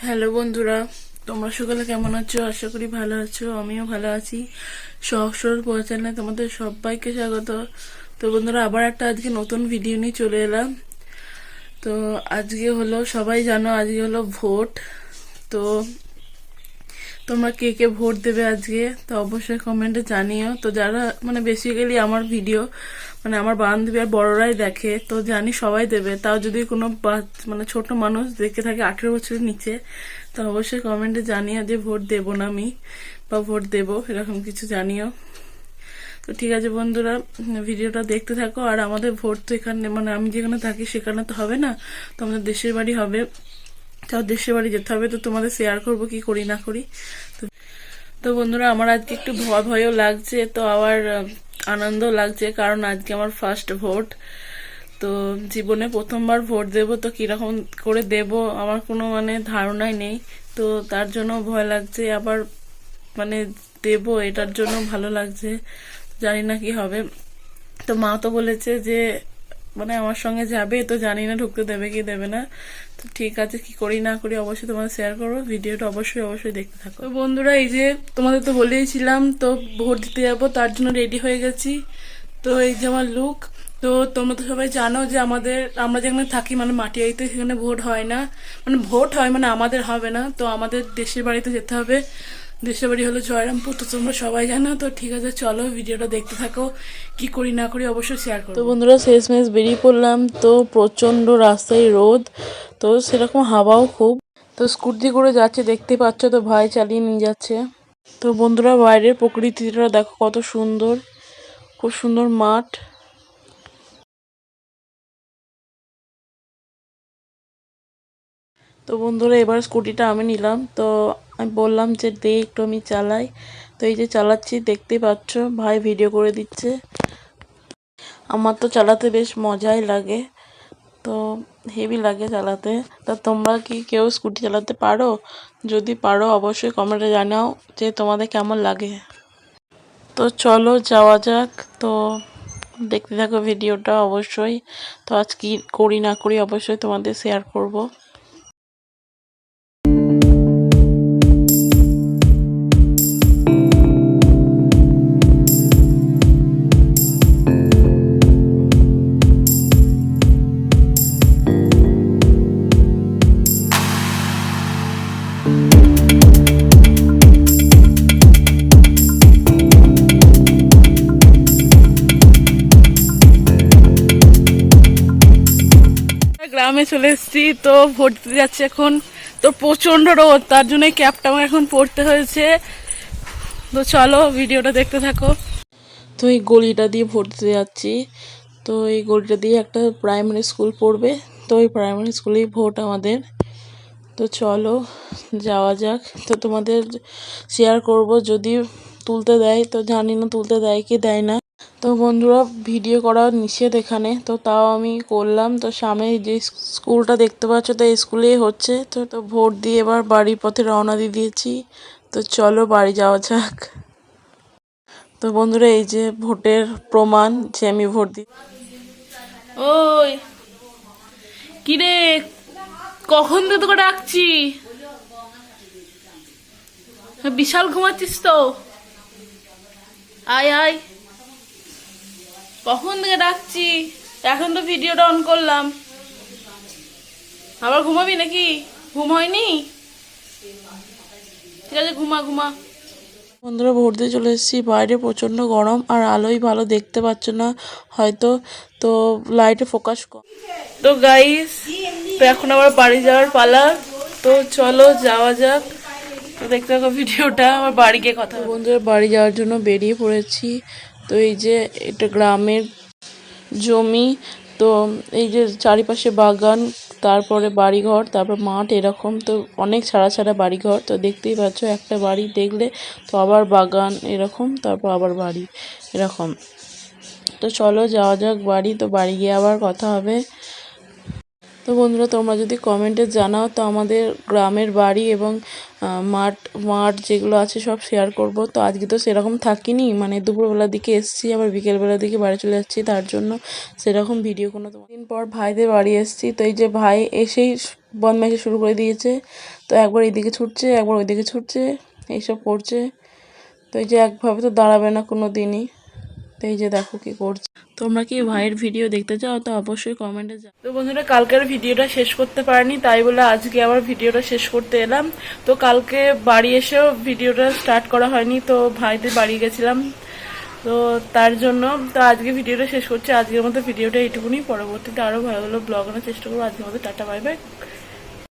Hello বন্ধুরা, তোমরা সকলে কেমন আছো? আশা করি ভালো আছো। আমিও ভালো আছি। সহজ সরল পরিচালনায় তোমাদের সবাইকে স্বাগত। তো বন্ধুরা, আবার একটা আজকে নতুন ভিডিও নিয়ে চলে এলাম। তো আজকে হলো, সবাই জানো আজকে হলো ভোট। তো তোমরা কে কে ভোট দেবে আজকে, তো অবশ্যই কমেন্টে জানিও। তো যারা বেসিক্যালি আমার ভিডিও আমার বান্ধবী আর বড়রাই দেখে, তো জানি সবাই দেবে। তাও যদি কোনো ছোট মানুষ দেখে থাকে 18 বছরের নিচে, তো অবশ্যই কমেন্টে জানিও যে ভোট দেবো না আমি, বা ভোট দেবো, এরকম কিছু জানিও। তো ঠিক আছে বন্ধুরা, ভিডিওটা দেখতে থাকো। আর আমাদের ভোট তো এখানে আমি যেখানে থাকি সেখানে তো হবে না, তো আমাদের দেশের বাড়ি হবে। তাও দেশের বাড়ি যেতে হবে, তো তোমাদের শেয়ার করবো কি করি না করি। তো তো বন্ধুরা, আমার আজকে একটু ভয় ভয়ও লাগছে, তো আবার আনন্দ লাগছে, কারণ আজকে আমার ফার্স্ট ভোট। তো জীবনে প্রথমবার ভোট দেব, তো কিরকম করে দেব আমার কোনো ধারণাই নেই। তো তার জন্য ভয় লাগছে, আবার মানে দেব এটার জন্য ভালো লাগছে। জানি না কি হবে। তো মা তো বলেছে যে আমার সঙ্গে যাবে, তো জানি না ঢুকতে দেবে কি দেবে না। তো ঠিক আছে, কি করি না করি অবশ্যই তোমাদের শেয়ার করবো। ভিডিওটা অবশ্যই অবশ্যই দেখতে থাকো। তো বন্ধুরা, এই যে তোমাদের তো বলেইছিলাম, তো ভোট দিতে যাবো, তার জন্য রেডি হয়ে গেছি। তো এই যে আমার লুক। তো তোমরা তো সবাই জানো যে আমরা যেখানে থাকি মাটিয়ারিতে, সেখানে ভোট হয় না। ভোট হয় আমাদের হবে না। তো আমাদের দেশের বাড়িতে যেতে হবে। দেশের বাড়ি হলো জয়রামপুর, তো তোমরা সবাই জানো। তো ঠিক আছে, চলো ভিডিওটা দেখতে থাকো। কি করি না করি অবশ্যই শেয়ার করো। তো বন্ধুরা, শেষমেশ বেরিয়ে পড়লাম। তো প্রচন্ড রাস্তায় রোদ, তো সেরকম হাওয়াও খুব। তো স্কুটি করে যাচ্ছে, দেখতে পাচ্ছ, তো ভাই চালিয়ে নিয়ে যাচ্ছে। তো বন্ধুরা, বাইরের প্রকৃতিটা দেখো কত সুন্দর, খুব সুন্দর মাঠ। তো বন্ধুরা, এবার স্কুটিটা আমি নিলাম। তো আমি বললাম যে দে একটু আমি চালাই। তো এই যে চালাচ্ছি, দেখতেই পাচ্ছ, ভাই ভিডিও করে দিচ্ছে। আমার তো চালাতে বেশ মজাই লাগে, তো হেভি লাগে চালাতে। তা তোমরা কি কেউ স্কুটি চালাতে পারো? যদি পারো অবশ্যই কমেন্টে জানাও যে তোমাদের কেমন লাগে। তো চলো যাওয়া যাক। তো দেখতে থাকো ভিডিওটা অবশ্যই। তো আজ কি করি না করি অবশ্যই তোমাদের শেয়ার করব। গ্রামে চলে এসেছি, তো ভোট দিতে যাচ্ছি এখন। তো প্রচন্ড রোদ, তার জন্য ক্যাবটা আমার এখন পড়তে হয়েছে। তো চলো ভিডিওটা দেখতে থাকো। তো এই গলিটা দিয়ে ভোট দিতে যাচ্ছি। তো এই গলিটা দিয়ে একটা প্রাইমারি স্কুল পড়বে, তো ওই প্রাইমারি স্কুলেই ভোট আমাদের। তো চলো যাওয়া যাক। তো তোমাদের শেয়ার করব যদি তুলতে দেয়, তো জানি না তুলতে দেয় কি দেয় না। তো বন্ধুরা, ভিডিও করা নিষেধ এখানে, তো তাও আমি করলাম। তো সামনে যে স্কুলটা দেখতে পাচ্ছ, তো এই স্কুলেই হচ্ছে। তো তো ভোট দিয়ে এবার বাড়ির পথে রওনা দিয়ে দিয়েছি। তো চলো বাড়ি যাওয়া যাক। তো বন্ধুরা, এই যে ভোটের প্রমাণ যে আমি ভোট দিই। ওই কিরে, কখন তো তোকে ডাকছি? বিশাল ঘুমাচ্ছিস তো? আয় আয়, কখন থেকে ডাকছি? এখন তো ভিডিওটা অন করলাম। আবার ঘুমাবি নাকি? ঘুম হয়নি? ঠিক আছে, ঘুমা ঘুমা। বন্ধুরা, ভোট দিয়ে চলে এসেছি। বাইরে প্রচন্ড গরম, আর আলোই ভালো দেখতে পাচ্ছ না হয়তো, তো লাইটে ফোকাস কর। তো গাইস, তো এখন আবার বাড়ি যাওয়ার পালা। তো চলো যাওয়া যাক। তো দেখতে থাকো ভিডিওটা। আমার বাড়ি গিয়ে কথা। বন্ধুরা, বাড়ি যাওয়ার জন্য বেরিয়ে পড়েছি। তো এই যে এটা গ্রামের জমি। তো এই যে চারিপাশে বাগান, তারপরে বাড়িঘর, তারপর মাঠ, এরকম তো অনেক ছাড়া ছাড়া বাড়িঘর। তো দেখতেই পাচ্ছ, একটা বাড়ি দেখলে তো আবার বাগান এরকম, তারপর আবার বাড়ি এরকম। তো চলো যাওয়া যাক বাড়ি। তো বাড়ি গিয়ে আবার কথা হবে। তো বন্ধুরা, তোমরা যদি কমেন্টে জানাও, তো আমাদের গ্রামের বাড়ি এবং মাঠ মাঠ যেগুলো আছে সব শেয়ার করব। তো আজকে তো সেরকম থাকিনি, দুপুরবেলার দিকে এসেছি, আবার বিকেলবেলার দিকে বাড়ি চলে যাচ্ছি, তার জন্য সেরকম ভিডিও কোনো দিন পর ভাইদের বাড়ি এসেছি। তো এই যে ভাই এসেই বদমাইশি শুরু করে দিয়েছে। তো একবার এইদিকে ছুটছে, একবার ওইদিকে ছুটছে, এইসব করছে। তো এই যে একভাবে তো দাঁড়াবে না কোনো দিনই। তো এই যে দেখো কি করছে। তোমরা কি ভাইয়ের ভিডিও দেখতে চাও তো অবশ্যই কমেন্টে যাও। তো বন্ধুরা, কালকের ভিডিওটা শেষ করতে পারিনি, তাই বলে আজকে আবার ভিডিওটা শেষ করতে এলাম। তো কালকে বাড়ি এসেও ভিডিওটা স্টার্ট করা হয়নি, তো ভাইদের বাড়ি গেছিলাম, তো তার জন্য তো আজকে ভিডিওটা শেষ করছি। আজকের মতো ভিডিওটা এইটুকুনি, পরবর্তীতে আরও ভালো ভালো ব্লগ আনার চেষ্টা করবো। আজকের মতো টাটা, বাই বাই।